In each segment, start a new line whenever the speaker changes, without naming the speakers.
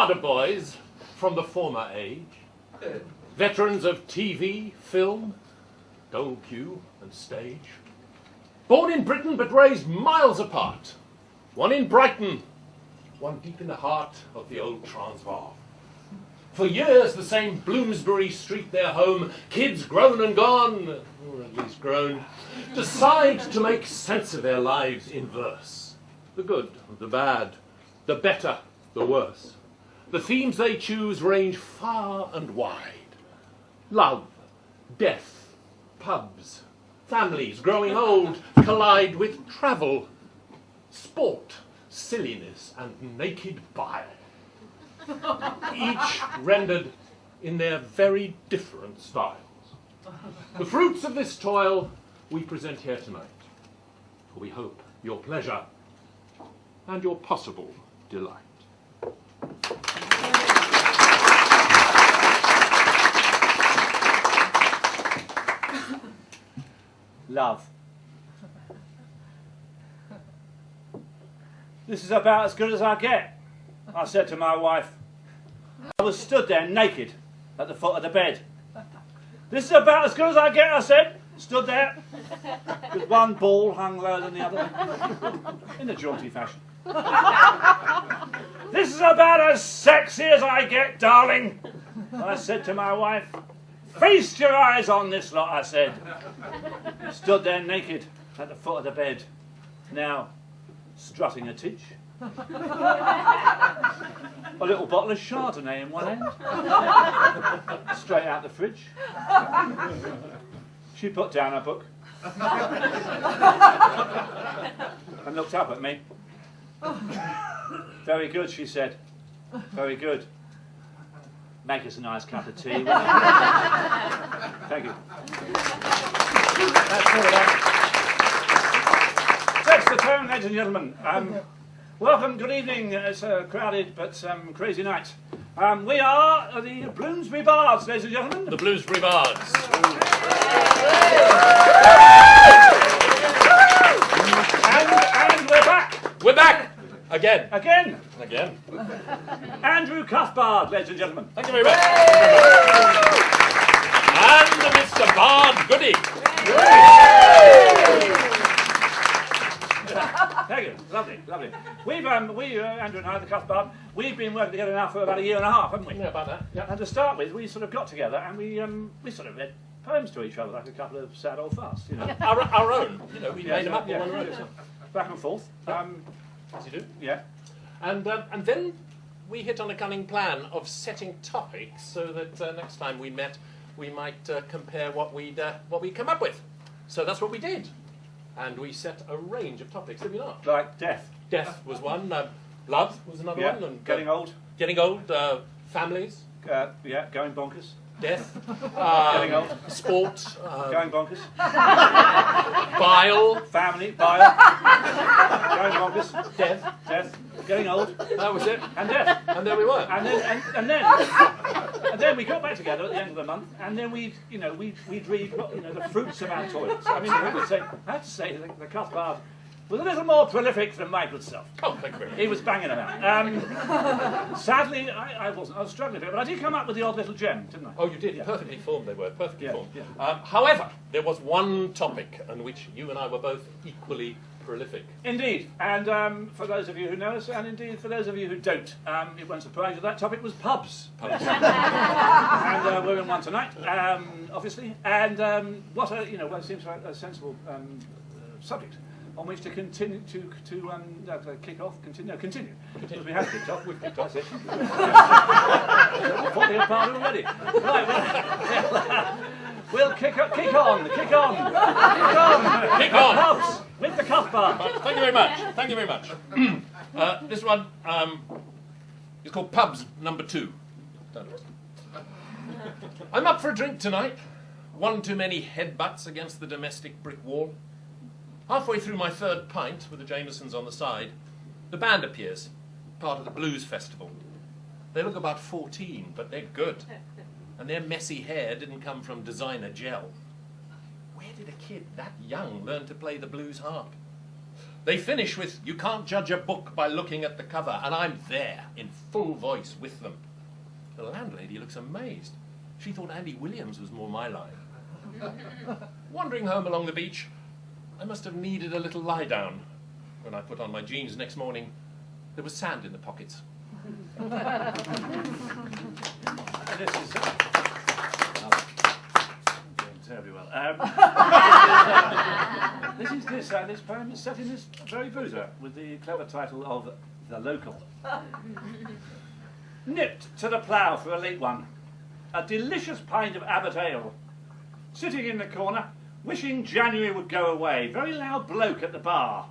harder boys from the former age, veterans of TV, film, dole queue and stage, born in Britain but raised miles apart, one in Brighton, one deep in the heart of the old Transvaal. For years the same Bloomsbury Street their home, kids grown and gone, or at least grown, decide to make sense of their lives in verse. The good, the bad, the better, the worse. The themes they choose range far and wide. Love, death, pubs, families growing old collide with travel, sport, silliness and naked bile. Each rendered in their very different styles. The fruits of this toil we present here tonight, for we hope your pleasure and your possible delight.
Love. This is about as good as I get, I said to my wife. I was stood there naked at the foot of the bed. This is about as good as I get, I said, stood there with one ball hung lower than the other, in a jaunty fashion. This is about as sexy as I get, darling, I said to my wife. Feast your eyes on this lot, I said. Stood there naked at the foot of the bed, now strutting a titch. A little bottle of Chardonnay in one end, straight out the fridge. She put down her book and looked up at me. Very good, she said. Very good. Make us a nice cup of tea. Thank you. That's all of that. That's the tone, ladies and gentlemen. Welcome, good evening. It's a crowded but crazy night. We are the Bloomsbury Bards, ladies and gentlemen.
The Bloomsbury Bards.
And we're back.
We're back! Again.
Again.
Again.
Andrew Cuthbard, ladies and gentlemen.
Thank you very much. And Mr. Bard Goody.
Thank you. Lovely, lovely. We've, Andrew and I, the Cuthbard, we've been working together now for about a year and a half, haven't we?
Yeah, about that. Yeah.
And to start with, we sort of got together and we sort of read poems to each other like a couple of sad old farts, you know.
Our own. You know, we made them up all on our own.
Back and forth.
As you do.
Yeah.
And then we hit on a cunning plan of setting topics so that next time we met, we might compare what we'd come up with. So that's what we did. And we set a range of topics, did we not?
Like death.
Death was one. Love was another one. And
getting old.
Getting old. Families.
Going bonkers.
Death.
Getting old.
Sport.
Going bonkers.
Bile.
Family. Bile. Going bonkers.
Death.
Death. Getting old.
That was it.
And death.
And there we were.
And then we got back together at the end of the month, and then we'd read the fruits of our toils. I mean, I have to say the Cuthbard was a little more prolific than my good self.
Oh, thank you very much.
He was banging about. Sadly, I wasn't. I was struggling a bit, but I did come up with the odd little gem, didn't I?
Oh, you did.
Yeah.
Perfectly formed they were. Perfectly formed.
Yeah.
However, there was one topic on which you and I were both equally prolific.
Indeed. And for those of you who know us, and indeed for those of you who don't, it won't surprise you that topic was pubs.
Pubs.
And we're in one tonight, obviously. And what seems like a sensible subject on which to continue to kick off. Continue. Because we have kicked off. We've kicked off. 40th part already. Right. We'll kick on. Pubs with the Cuthbard.
Thank you very much. Thank you very much. This one is called Pubs number 2. I'm up for a drink tonight. One too many headbutts against the domestic brick wall. Halfway through my third pint, with the Jamesons on the side, the band appears, part of the blues festival. They look about 14, but they're good. And their messy hair didn't come from designer gel. Where did a kid that young learn to play the blues harp? They finish with, "You can't judge a book by looking at the cover," and I'm there in full voice with them. The landlady looks amazed. She thought Andy Williams was more my line. Wandering home along the beach, I must have needed a little lie down. When I put on my jeans next morning, there was sand in the pockets.
This is doing terribly well. This poem is set in this very boozer with the clever title of The Local. Nipped to the plough for a late one. A delicious pint of Abbot ale. Sitting in the corner, wishing January would go away. Very loud bloke at the bar.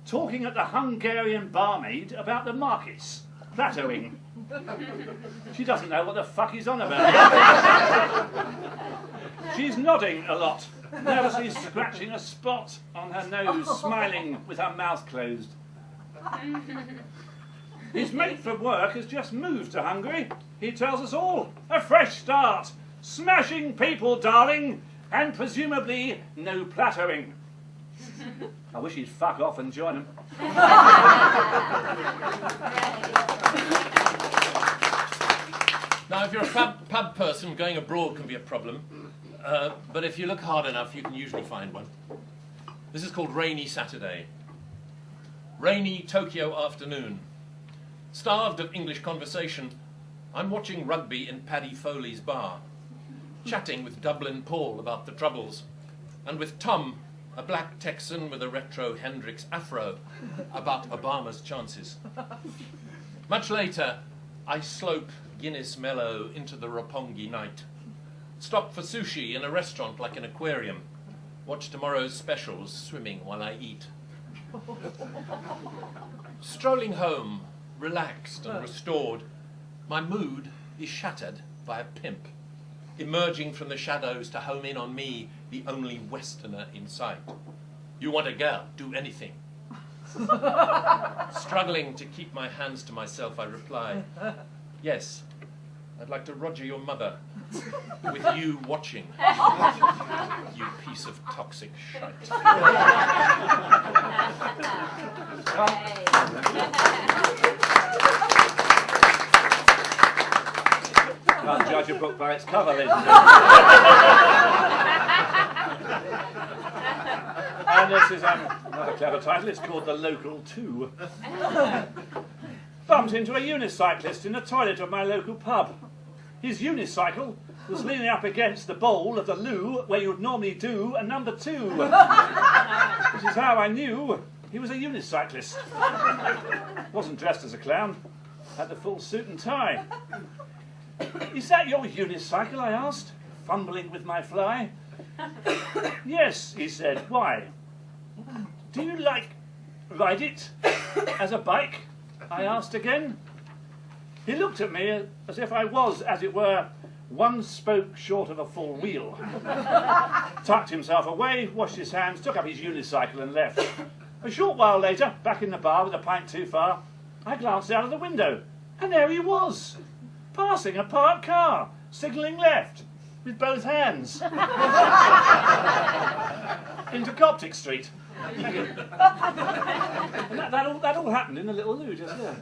Talking at the Hungarian barmaid about the markets. Plateauing. She doesn't know what the fuck he's on about. She's nodding a lot, nervously scratching a spot on her nose, smiling with her mouth closed. His mate from work has just moved to Hungary. He tells us all, a fresh start, smashing people, darling, and presumably no plateauing. I wish he'd fuck off and join him.
Now, if you're a pub person, going abroad can be a problem. But if you look hard enough, you can usually find one. This is called Rainy Saturday. Rainy Tokyo afternoon. Starved of English conversation, I'm watching rugby in Paddy Foley's bar, chatting with Dublin Paul about the troubles, and with Tom, a black Texan with a retro Hendrix afro, about Obama's chances. Much later, I slope Guinness Mellow into the Roppongi night. Stop for sushi in a restaurant like an aquarium. Watch tomorrow's specials swimming while I eat. Strolling home, relaxed and restored, my mood is shattered by a pimp, emerging from the shadows to home in on me, the only Westerner in sight. "You want a girl, do anything." Struggling to keep my hands to myself, I reply, "Yes, I'd like to Roger your mother, with you watching, you piece of toxic shite."
Can't judge a book by its cover, ladies and gentlemen. And this is another clever title. It's called The Local 2. Bumped into a unicyclist in the toilet of my local pub. His unicycle was leaning up against the bowl of the loo where you would normally do a number 2. Which is how I knew he was a unicyclist. Wasn't dressed as a clown. Had the full suit and tie. "Is that your unicycle?" I asked, fumbling with my fly. "Yes," he said. "Why?" "Do you ride it as a bike?" I asked again. He looked at me as if I was, as it were, one spoke short of a full wheel. Tucked himself away, washed his hands, took up his unicycle and left. A short while later, back in the bar with a pint too far, I glanced out of the window, and there he was, passing a parked car, signalling left, with both hands. Into Coptic Street. And that all happened in a little loo just there.